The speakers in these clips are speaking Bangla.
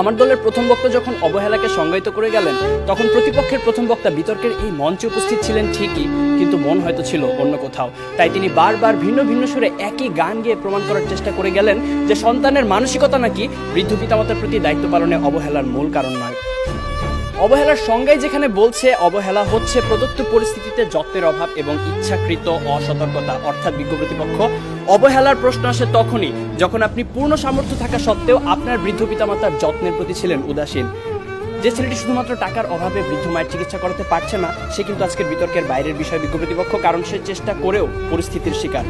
আমার দলের প্রথম বক্তা যখন অবহেলাকে সংজ্ঞায়িত করে গেলেন, তখন প্রতিপক্ষের প্রথম বক্তা বিতর্কের এই মঞ্চে উপস্থিত ছিলেন ঠিকই, কিন্তু মন হয়তো ছিল অন্য কোথাও। তাই তিনি বারবার ভিন্ন ভিন্ন সুরে একই গান গেয়ে প্রমাণ করার চেষ্টা করে গেলেন যে সন্তানের মানসিকতা নাকি বৃদ্ধ পিতামাতার প্রতি দায়িত্ব পালনে অবহেলার মূল কারণ নয়। অবহেলার সংজ্ঞায় যেখানে বলছে অবহেলা হচ্ছে প্রদত্ত পরিস্থিতিতে যত্নের অভাব এবং ইচ্ছাকৃত অসতর্কতা, অর্থাৎ বিজ্ঞ প্রতিপক্ষ, অবহেলার প্রশ্ন আসে তখনই যখন আপনি পূর্ণ সামর্থ্য থাকা সত্ত্বেও আপনার বৃদ্ধ পিতামাতার যত্নের প্রতি ছিলেন উদাসীন। যে ছেলেটি শুধুমাত্র টাকার অভাবে বৃদ্ধ মায়ের চিকিৎসা করাতে পারছে না, সে কিন্তু আজকের বিতর্কের বাইরের বিষয় বিজ্ঞ প্রতিপক্ষ, কারণ সে চেষ্টা করেও পরিস্থিতির শিকার।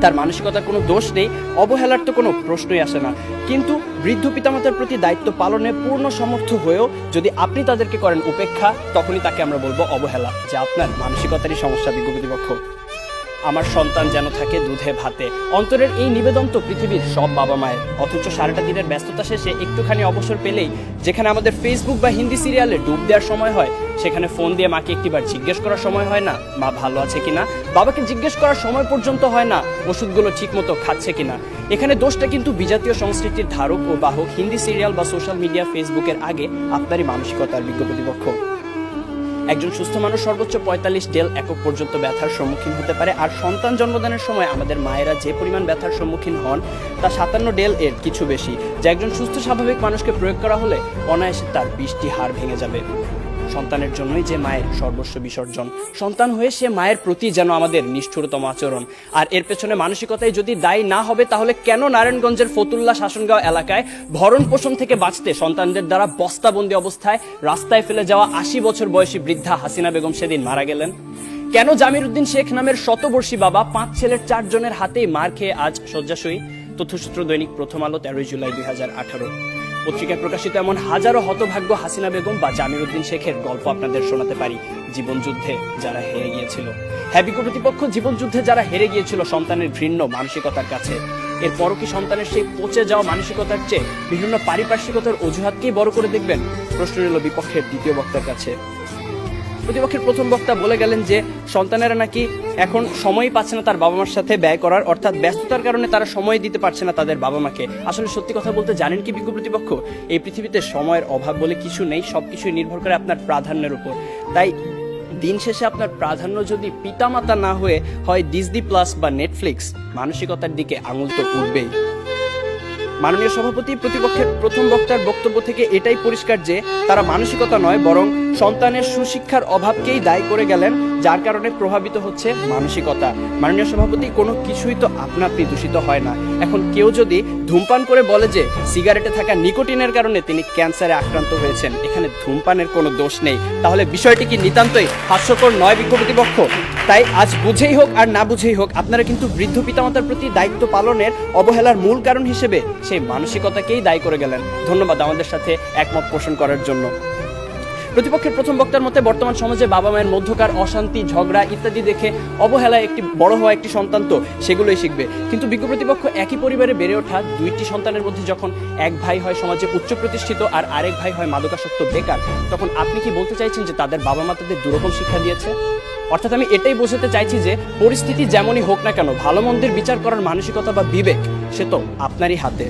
তার মানসিকতার কোনো দোষ নেই, অবহেলার তো কোনো প্রশ্নই আসে না। কিন্তু বৃদ্ধ পিতামাতার প্রতি দায়িত্ব পালনে পূর্ণ সমর্থ হয়েও যদি আপনি তাদেরকে করেন উপেক্ষা, তখনই তাকে আমরা বলবো অবহেলা, যে আপনার মানসিকতারই সমস্যা বিজ্ঞ প্রতিপক্ষ। আমার সন্তান যেন থাকে দুধে ভাতে, অন্তরের এই নিবেদন তো পৃথিবীর সব বাবা মায়ের। অথচ সারাটা দিনের ব্যস্ততা শেষে একটুখানি অবসর পেলেই, যেখানে আমাদের ফেসবুক বা হিন্দি সিরিয়ালে ডুব দেওয়ার সময় হয়, সেখানে ফোন দিয়ে মাকে একটিবার জিজ্ঞেস করার সময় হয় না মা ভালো আছে কিনা, বাবাকে জিজ্ঞেস করার সময় পর্যন্ত হয় না ওষুধগুলো ঠিক মতো খাচ্ছে কিনা। এখানে দোষটা কিন্তু বিজাতীয় সংস্কৃতির ধারক ও বাহক হিন্দি সিরিয়াল বা সোশ্যাল মিডিয়া, ফেসবুকের আগে আপনারই মানসিকতার বিজ্ঞ প্রতিপক্ষ। একজন সুস্থ মানুষ সর্বোচ্চ ৪৫ ডেল একক পর্যন্ত ব্যথার সম্মুখীন হতে পারে, আর সন্তান জন্মদানের সময় আমাদের মায়েরা যে পরিমাণ ব্যথার সম্মুখীন হন তা ৫৭ ডেল এর কিছু বেশি, যা একজন সুস্থ স্বাভাবিক মানুষকে প্রয়োগ করা হলে অনায়াসে তার ২০টি হাড় ভেঙে যাবে। সন্তানের জন্যই যে মায়ের সর্বস্ব বিসর্জন, সন্তান হয়ে সে মায়ের প্রতি যেন আমাদের নিষ্ঠুরতম আচরণ। আর এর পেছনে মানসিকতায় যদি দায়ী না হবে, তাহলে কেন নারায়ণগঞ্জের ফতুল্লা শাসনগাঁও এলাকায় ভরণ পোষণ থেকে বাঁচতে সন্তানদের দ্বারা বস্তাবন্দি অবস্থায় রাস্তায় ফেলে যাওয়া ৮০ বছর বয়সী বৃদ্ধা হাসিনা বেগম সেদিন মারা গেলেন? কেন জামির উদ্দিন শেখ নামের শতবর্ষী বাবা ৫ ছেলের ৪ জনের হাতেই মার খেয়ে আজ শয্যাশয়ী? তথ্যসূত্র দৈনিক প্রথম আলো, ১৩ জুলাই ২০১৮। পত্রিকায় প্রকাশিত এমন হাজারো হতভাগ্য হাসিনা বেগম বা জামির উদ্দিন শেখের গল্প আপনাদের শোনাতে পারি, জীবনযুদ্ধে যারা হেরে গিয়েছিল। হ্যাঁ, বিজ্ঞ প্রতিপক্ষ, জীবনযুদ্ধে যারা হেরে গিয়েছিল সন্তানের ঘৃণ্য মানসিকতার কাছে। এরপরও কি সন্তানের সেই পচে যাওয়া মানসিকতার চেয়ে বিভিন্ন পারিপার্শ্বিকতার অজুহাতকেই বড় করে দেখবেন? প্রশ্ন রইল বিপক্ষের দ্বিতীয় বক্তার কাছে। প্রতিপক্ষের প্রথম বক্তা বলে গেলেন যে সন্তানেরা নাকি এখন সময়ই পাচ্ছে না তার বাবা মার সাথে ব্যয় করার, অর্থাৎ ব্যস্ততার কারণে তারা সময় দিতে পারছে না তাদের বাবা মাকে। আসলে সত্যি কথা বলতে জানেন কি বিজ্ঞ প্রতিপক্ষ, এই পৃথিবীতে সময়ের অভাব বলে কিছু নেই, সবকিছুই নির্ভর করে আপনার প্রাধান্যের উপর। তাই দিন শেষে আপনার প্রাধান্য যদি পিতামাতা না হয়ে হয় ডিজনি প্লাস বা নেটফ্লিক্স, মানসিকতার দিকে আঙুল তো উঠবেই। মাননীয় সভাপতি প্রতিপক্ষের প্রথম বক্তার বক্তব্য থেকে এটাই পরিষ্কার যে তারা মানসিকতা নয়, বরং সন্তানের সুশিক্ষার অভাবকেই দায়ী করে গেলেন, যার কারণে প্রভাবিত হচ্ছে মানসিকতা। মাননীয় সভাপতি, কোনো কিছুই তো আপনা আপনি দূষিত হয় না। এখন কেউ যদি ধূমপান করে বলে যে সিগারেটে থাকা নিকোটিনের কারণে তিনি ক্যান্সারে আক্রান্ত হয়েছেন, এখানে ধূমপানের কোনো দোষ নেই, তাহলে বিষয়টি কি নিতান্তই হাস্যকর নয় বিজ্ঞ প্রতিপক্ষ? তাই আজ বুঝেই হোক আর না বুঝেই হোক, আপনারা কিন্তু বৃদ্ধ পিতামাতার প্রতি দায়িত্ব পালনের অবহেলার মূল কারণ হিসেবে সেই মানসিকতাকেই দায়ী করে গেলেন। ধন্যবাদ আমাদের সাথে একমত পোষণ করার জন্য। প্রতিপক্ষের প্রথম বক্তার মতে বর্তমান সমাজে বাবা মায়ের মধ্যকার অশান্তি, ঝগড়া ইত্যাদি দেখে অবহেলায় একটি বড় হওয়া একটি সন্তান তো সেগুলোই শিখবে। কিন্তু বিজ্ঞ প্রতিপক্ষ, একই পরিবারে বেড়ে ওঠা দুইটি সন্তানের মধ্যে যখন এক ভাই হয় সমাজে উচ্চ প্রতিষ্ঠিত আর আরেক ভাই হয় মাদকাসক্ত বেকার, তখন আপনি কি বলতে চাইছেন যে তাদের বাবা মা তাদের দুরকম শিক্ষা দিয়েছে? অর্থাৎ আমি এটাই বোঝাতে চাইছি যে পরিস্থিতি যেমনই হোক না কেন, ভালো মন্দের বিচার করার মানসিকতা বা বিবেক সে তো আপনারই হাতে।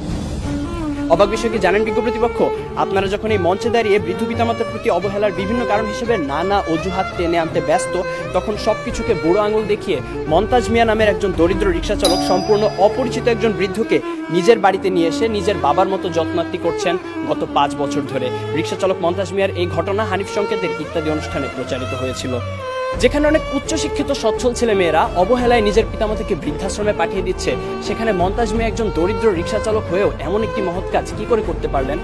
অবাক বিষয় কি জানেন বিজ্ঞ প্রতিপক্ষ, আপনারা যখন এই মঞ্চে দাঁড়িয়ে বৃদ্ধ পিতামাতার প্রতি অবহেলার বিভিন্ন কারণ হিসেবে নানা অজুহাত টেনে আনতে ব্যস্ত, তখন সবকিছুকে বুড়ো আঙুল দেখিয়ে মন্তাজ মিয়া নামের একজন দরিদ্র রিক্সা চালক সম্পূর্ণ অপরিচিত একজন বৃদ্ধকে নিজের বাড়িতে নিয়ে এসে নিজের বাবার মতো যত্নার্থী করছেন গত ৫ বছর ধরে। রিক্সা চালক মন্তাজ মিয়ার এই ঘটনা হানিফ সংকেতের ইত্যাদি অনুষ্ঠানে প্রচারিত হয়েছিল। যেখানে অনেক উচ্চশিক্ষিত সচ্ছল ছেলে মেয়েরা অবহেলায় নিজের পিতামাতাকে বৃদ্ধাশ্রমে পাঠিয়ে দিচ্ছে, সেখানে মন্তাজ মিয়া একজন দরিদ্র রিক্সা চালক হয়েও এমন একটি মহৎ কাজ কি করে করতে পারলেন?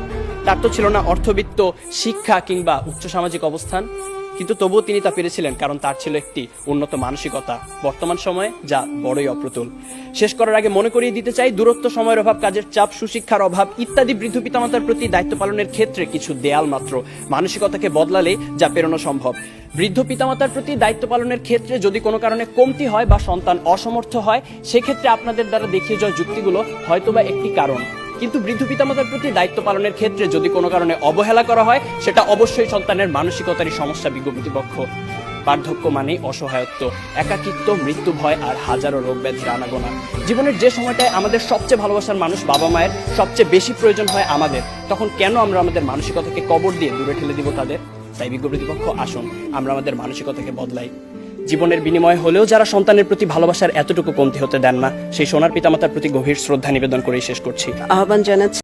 তার তো ছিল না অর্থবিত্ত, শিক্ষা কিংবা উচ্চ সামাজিক অবস্থান, কিন্তু তবুও তিনি তা পেরেছিলেন কারণ তার ছিল একটি উন্নত মানসিকতা, বর্তমান সময়ে যা বড়ই অপ্রতুল। শেষ করার আগে মনে করিয়ে দিতে চাই, দূরত্ব, সময়ের অভাব, কাজের চাপ, সুশিক্ষার অভাব ইত্যাদি বৃদ্ধ পিতামাতার প্রতি দায়িত্ব পালনের ক্ষেত্রে কিছু দেয়াল মাত্র, মানসিকতাকে বদলালে যা পেরোনো সম্ভব। বৃদ্ধ পিতামাতার প্রতি দায়িত্ব পালনের ক্ষেত্রে যদি কোনো কারণে কমতি হয় বা সন্তান অসমর্থ হয়, সেক্ষেত্রে আপনাদের দ্বারা দেখিয়ে যাওয়া যুক্তিগুলো হয়তোবা একটি কারণ, কিন্তু বৃদ্ধ পিতামাতার প্রতি দায়িত্ব পালনের ক্ষেত্রে যদি কোনো কারণে অবহেলা করা হয়, সেটা অবশ্যই সন্তানের মানসিকতারই সমস্যা বিজ্ঞ প্রতিপক্ষ। বার্ধক্য মানেই অসহায়ত্ব, একাকিত্ব, মৃত্যু ভয় আর হাজারো রোগ ব্যাধির আনাগোনা। জীবনের যে সময়টায় আমাদের সবচেয়ে ভালোবাসার মানুষ বাবা মায়ের সবচেয়ে বেশি প্রয়োজন হয় আমাদের, তখন কেন আমরা আমাদের মানসিকতাকে কবর দিয়ে দূরে ঠেলে দিব তাদের? তাই বিজ্ঞ প্রতিপক্ষ, আসুন আমরা আমাদের মানসিকতাকে বদলাই। জীবনের বিনিময়ে হলেও যারা সন্তানের প্রতি ভালোবাসার এতটুকু কমতি হতে দেন না, সেই সোনার পিতামাতার প্রতি গভীর শ্রদ্ধা নিবেদন করেই শেষ করছি। আহ্বান জানাচ্ছি